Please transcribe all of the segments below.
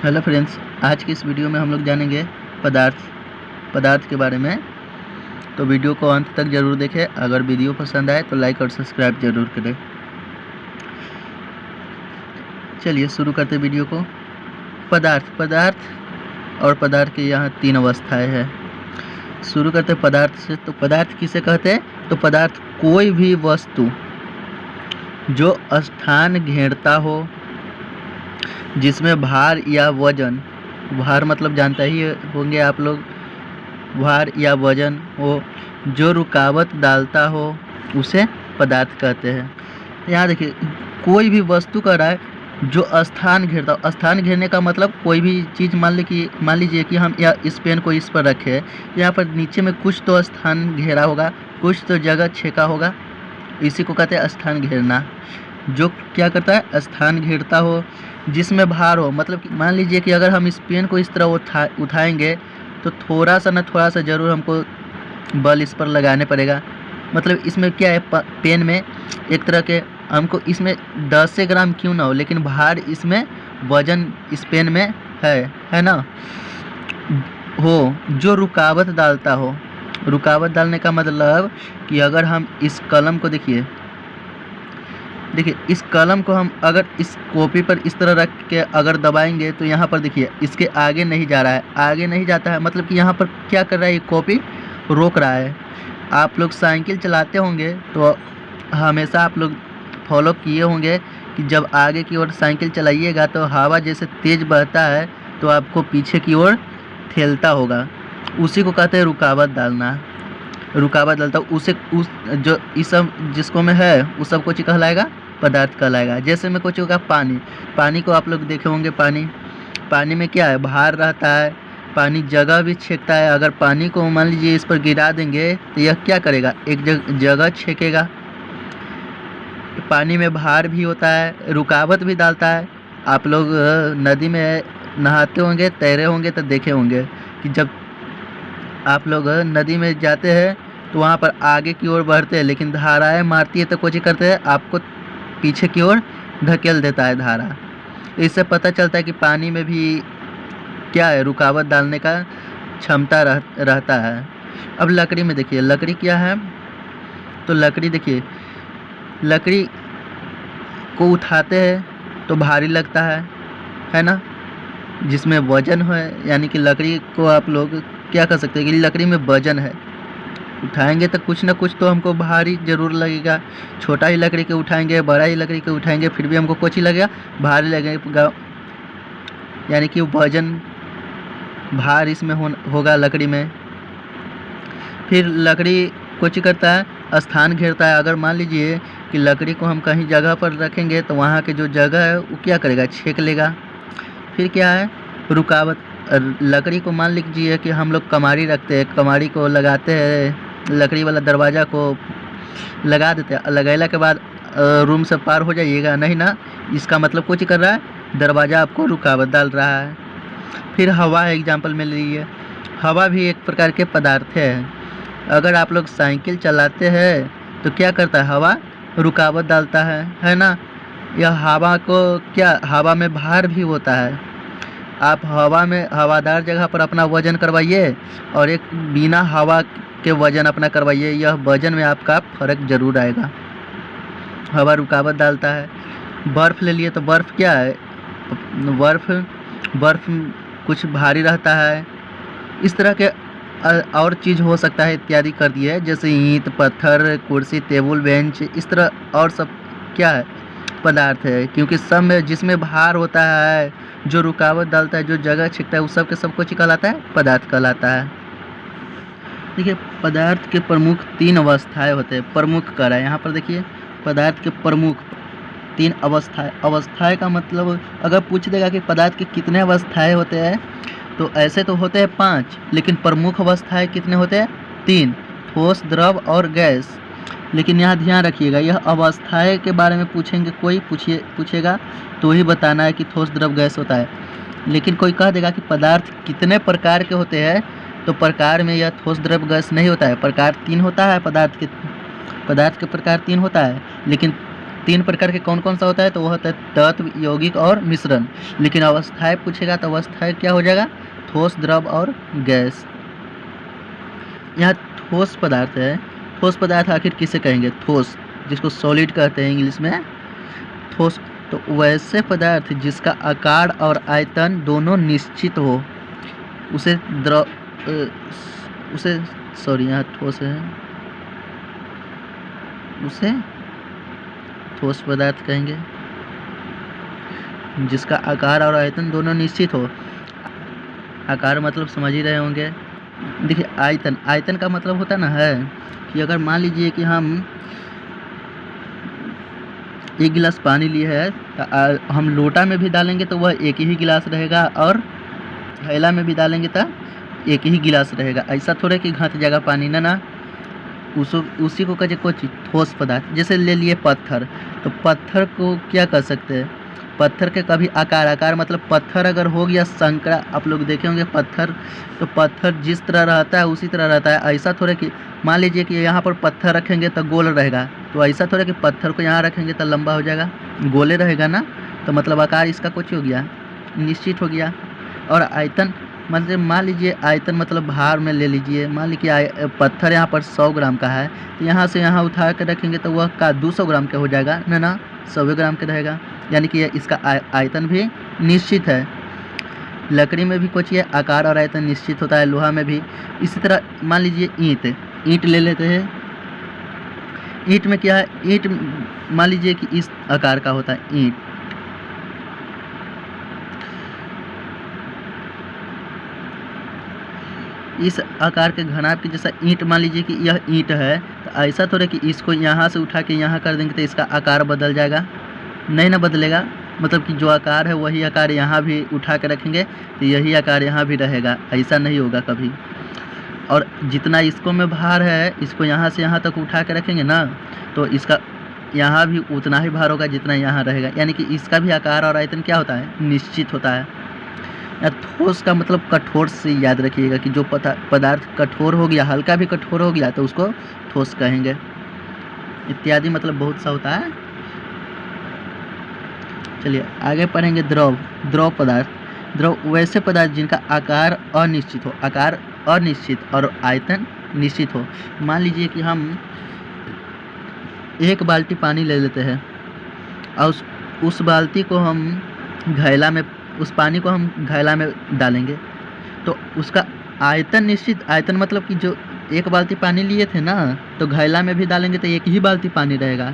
Hello friends, आज की इस वीडियो में हम लोग जानेंगे पदार्थ के बारे में। तो वीडियो को अंत तक ज़रूर देखें। अगर वीडियो पसंद आए तो लाइक और सब्सक्राइब ज़रूर करें। चलिए शुरू करते वीडियो को। पदार्थ के यहाँ 3 अवस्थाएं हैं। शुरू करते पदार्थ से। तो पदार्थ किसे कहते हैं? तो पदार्थ कोई भी वस्तु जो स्थान घेरता हो, जिसमें भार या वजन, भार मतलब जानता ही होंगे आप लोग, भार या वजन हो, जो रुकावट डालता हो, उसे पदार्थ कहते हैं। यहाँ देखिए, कोई भी वस्तु कर रहा है जो स्थान घेरता हो। स्थान घेरने का मतलब कोई भी चीज़ मान लीजिए कि हम या इस पेन को इस पर रखे, यहाँ पर नीचे में कुछ तो स्थान घेरा होगा, कुछ तो जगह छेका होगा, इसी को कहते हैं स्थान घेरना। जो क्या करता है? स्थान घेरता हो, जिसमें भार हो। मतलब कि मान लीजिए कि अगर हम इस पेन को इस तरह उठाएंगे तो थोड़ा सा ज़रूर हमको बल इस पर लगाने पड़ेगा। मतलब इसमें क्या है, पेन में एक तरह के हमको इसमें 10 ग्राम क्यों ना हो, लेकिन भार इसमें, वजन इस पेन में है ना, हो, जो रुकावट डालता हो। रुकावट डालने का मतलब कि अगर हम इस कलम को देखिए, इस कलम को हम अगर इस कॉपी पर इस तरह रख के अगर दबाएंगे तो यहाँ पर देखिए इसके आगे नहीं जा रहा है, आगे नहीं जाता है। मतलब कि यहाँ पर क्या कर रहा है, ये कॉपी रोक रहा है। आप लोग साइकिल चलाते होंगे तो हमेशा आप लोग फॉलो किए होंगे कि जब आगे की ओर साइकिल चलाइएगा तो हवा जैसे तेज़ बहता है तो आपको पीछे की ओर ठेलता होगा। उसी को कहते हैं रुकावट डालना। रुकावट डालता उसे उस जो इस सब जिसको में है उस सब कुछ कहलाएगा, पदार्थ कहलाएगा। जैसे में कुछ होगा पानी को आप लोग देखे होंगे। पानी में क्या है, भार रहता है, पानी जगह भी छेकता है। अगर पानी को मान लीजिए इस पर गिरा देंगे तो यह क्या करेगा, एक जगह छेकेगा। पानी में भार भी होता है, रुकावट भी डालता है। आप लोग नदी में नहाते होंगे, तैरे होंगे तो देखे होंगे कि जब आप लोग नदी में जाते हैं तो वहाँ पर आगे की ओर बढ़ते हैं, लेकिन धाराएं मारती है तो कुछ करते हैं, आपको पीछे की ओर धकेल देता है धारा। इससे पता चलता है कि पानी में भी क्या है, रुकावट डालने का क्षमता रहता है। अब लकड़ी में देखिए, लकड़ी क्या है, तो लकड़ी देखिए, लकड़ी को उठाते हैं तो भारी लगता है ना, जिसमें वजन है। यानी कि लकड़ी को आप लोग क्या कर सकते हैं कि लकड़ी में वजन है, उठाएंगे तो कुछ ना कुछ तो हमको भारी ज़रूर लगेगा। छोटा ही लकड़ी के उठाएंगे, बड़ा ही लकड़ी के उठाएंगे, फिर भी हमको कुछ ही लगेगा, भारी लगेगा। यानी कि वजन, भार इसमें होगा लकड़ी में। फिर लकड़ी कुछ करता है, स्थान घेरता है। अगर मान लीजिए कि लकड़ी को हम कहीं जगह पर रखेंगे तो वहाँ के जो जगह है वो क्या करेगा, छेक लेगा। फिर क्या है, रुकावट। लकड़ी को मान लीजिए कि हम लोग कमारी रखते हैं, कमारी को लगाते हैं, लकड़ी वाला दरवाज़ा को लगा देते हैं। लगाने के बाद रूम से पार हो जाइएगा नहीं ना, इसका मतलब कुछ कर रहा है, दरवाज़ा आपको रुकावट डाल रहा है। फिर हवा एग्जाम्पल में लीजिए, हवा भी एक प्रकार के पदार्थ है। अगर आप लोग साइकिल चलाते हैं तो क्या करता है, हवा रुकावट डालता है ना। यह हवा को क्या, हवा में भार भी होता है। आप हवा में हवादार जगह पर अपना वजन करवाइए और एक बिना हवा के वजन अपना करवाइए, यह वजन में आपका फ़र्क ज़रूर आएगा। हवा रुकावट डालता है। बर्फ़ ले लिए तो बर्फ़ क्या है, बर्फ़ कुछ भारी रहता है। इस तरह के और चीज़ हो सकता है इत्यादि कर दिए, जैसे ईंट, पत्थर, कुर्सी, टेबल, बेंच, इस तरह और सब क्या है, पदार्थ है। क्योंकि सब में जिसमें भार होता है, जो रुकावट डालता है, जो जगह छेकता है, उस सब के सब कुछ कहलाता है, पदार्थ कहलाता है। देखिए, पदार्थ के प्रमुख 3 अवस्थाएं होते हैं। प्रमुख कह रहा है यहाँ पर, देखिए पदार्थ के प्रमुख 3 अवस्थाएं का मतलब अगर पूछ देगा कि पदार्थ के कितने अवस्थाएं होते हैं तो ऐसे तो होते हैं 5, लेकिन प्रमुख अवस्थाएं कितने होते हैं? 3, ठोस, द्रव और गैस। लेकिन यहाँ ध्यान रखिएगा, यह अवस्थाएं के बारे में पूछेंगे, कोई पूछेगा तो ही बताना है कि ठोस, द्रव, गैस होता है। लेकिन कोई कह देगा कि पदार्थ कितने प्रकार के होते हैं, तो प्रकार में यह ठोस, द्रव, गैस नहीं होता है। प्रकार 3 होता है, पदार्थ के प्रकार 3 होता है, लेकिन तीन प्रकार के कौन कौन सा होता है, तो वह होता है तत्व, यौगिक और मिश्रण। लेकिन अवस्थाएं पूछेगा तो अवस्थाएं क्या हो जाएगा, ठोस, द्रव और गैस। यहाँ ठोस पदार्थ है, ठोस पदार्थ आखिर किसे कहेंगे, ठोस, जिसको सॉलिड कहते हैं इंग्लिश में, ठोस। तो वैसे पदार्थ जिसका आकार और आयतन दोनों निश्चित हो उसे यहाँ ठोस है, उसे ठोस पदार्थ कहेंगे जिसका आकार और आयतन दोनों निश्चित हो। आकार मतलब समझ ही रहे होंगे। देखिए आयतन, आयतन का मतलब होता ना है कि अगर मान लीजिए कि हम एक गिलास पानी लिए है तो हम लोटा में भी डालेंगे तो वह एक ही गिलास रहेगा, और थैला में भी डालेंगे तो एक ही गिलास रहेगा। ऐसा थोड़े कि घट जाएगा पानी, ना उसी को कहे कोई ठोस पदार्थ। जैसे ले लिए पत्थर, तो पत्थर को क्या कर सकते हैं, पत्थर के कभी आकार मतलब पत्थर अगर हो गया संकरा, आप लोग देखे होंगे पत्थर, तो पत्थर जिस तरह रहता है उसी तरह रहता है। ऐसा थोड़े कि मान लीजिए कि यहाँ पर पत्थर रखेंगे तो गोल रहेगा, तो ऐसा थोड़े कि पत्थर को यहाँ रखेंगे तो लंबा हो जाएगा, गोले रहेगा ना। तो मतलब आकार इसका कुछ हो गया, निश्चित हो गया। और आयतन मतलब मान लीजिए आयतन मतलब भार में ले लीजिए, मान लीजिए पत्थर यहाँ पर 100 ग्राम का है, तो यहाँ से यहाँ उठा कर रखेंगे तो वह का 200 ग्राम का हो जाएगा, ना 100 ग्राम का रहेगा। यानी कि इसका आयतन भी निश्चित है। लकड़ी में भी कुछ ये आकार और आयतन निश्चित होता है, लोहा में भी इसी तरह। मान लीजिए ईंट ले लेते हैं। ईंट में क्या है, ईंट मान लीजिए कि इस आकार का होता है ईंट, इस आकार के घनाभ के जैसा ईंट। मान लीजिए कि यह ईंट है, तो ऐसा थोड़ा कि इसको यहाँ से उठा के यहाँ कर देंगे तो इसका आकार बदल जाएगा, नहीं ना बदलेगा। मतलब कि जो आकार है वही आकार यहाँ भी उठा के रखेंगे तो यही आकार यहाँ भी रहेगा, ऐसा नहीं होगा कभी। और जितना इसको में भार है, इसको यहाँ से यहाँ तक उठा के रखेंगे ना, तो इसका यहाँ भी उतना ही भार होगा जितना यहाँ रहेगा। यानी कि इसका भी आकार और आयतन क्या होता है, निश्चित होता है। ठोस का मतलब कठोर से याद रखिएगा कि जो पदार्थ कठोर हो गया, हल्का भी कठोर हो गया तो उसको ठोस कहेंगे। इत्यादि मतलब बहुत सा होता है। चलिए आगे पढ़ेंगे द्रव पदार्थ। द्रव वैसे पदार्थ जिनका आकार अनिश्चित हो, आकार अनिश्चित और आयतन निश्चित हो। मान लीजिए कि हम एक बाल्टी पानी ले लेते हैं और उस बाल्टी को हम घैला में, उस पानी को हम घैला में डालेंगे तो उसका आयतन निश्चित। आयतन मतलब कि जो एक बाल्टी पानी लिए थे ना, तो घैला में भी डालेंगे तो एक ही बाल्टी पानी रहेगा।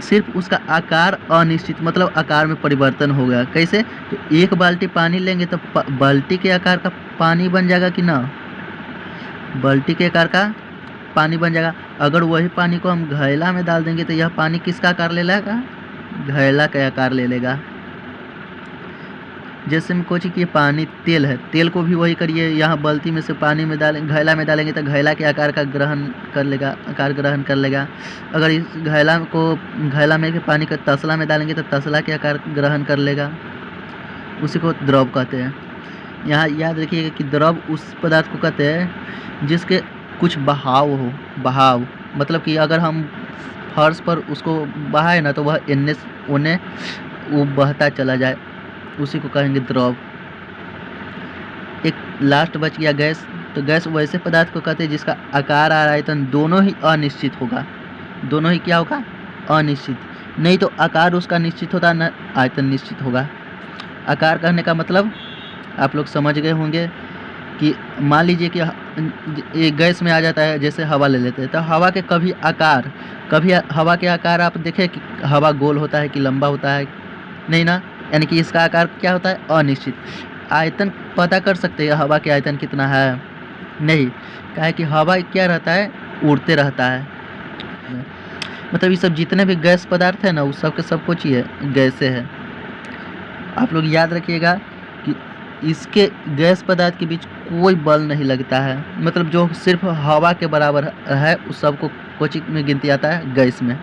सिर्फ उसका आकार अनिश्चित, मतलब आकार में परिवर्तन हो गया। कैसे, तो एक बाल्टी पानी लेंगे तो बाल्टी के आकार का पानी बन जाएगा कि ना, बाल्टी के आकार का पानी बन जाएगा। अगर वही पानी को हम घैला में डाल देंगे तो यह पानी किसका आकार ले लेगा, घैला का आकार ले लेगा। जैसे में कोची कि पानी तेल है, तेल को भी वही करिए, यहाँ बाल्टी में से पानी में डालेंगे, घैला में डालेंगे तो घैला के आकार का ग्रहण कर लेगा, आकार ग्रहण कर लेगा। अगर इस घैला में के पानी को तसला में डालेंगे तो तसला के आकार ग्रहण कर लेगा। उसी को द्रव कहते हैं। यहाँ याद रखिएगा कि द्रव उस पदार्थ को कहते हैं जिसके कुछ बहाव हो। बहाव मतलब कि अगर हम फर्श पर उसको बहाए ना तो वह इन्ने उन्हें वो बहता चला जाए, उसी को कहेंगे द्रव। एक लास्ट बच गया गैस। तो गैस वैसे पदार्थ को कहते हैं जिसका आकार और आयतन दोनों ही अनिश्चित होगा। दोनों ही क्या होगा, अनिश्चित। नहीं तो आकार उसका निश्चित होता न आयतन निश्चित होगा। आकार कहने का मतलब आप लोग समझ गए होंगे कि मान लीजिए कि एक गैस में आ जाता है, जैसे हवा ले लेते हैं तो हवा के कभी हवा के आकार आप देखें कि हवा गोल होता है कि लंबा होता है, नहीं ना। यानी कि इसका आकार क्या होता है, अनिश्चित। आयतन पता कर सकते हैं हवा के आयतन कितना है, नहीं, क्या है कि हवा क्या रहता है, उड़ते रहता है। मतलब ये सब जितने भी गैस पदार्थ है ना, उस सब के सब कुछ ही है गैसे है। आप लोग याद रखिएगा कि इसके गैस पदार्थ के बीच कोई बल नहीं लगता है। मतलब जो सिर्फ हवा के बराबर है उस सबको कोचिंग में गिनती आता है गैस में।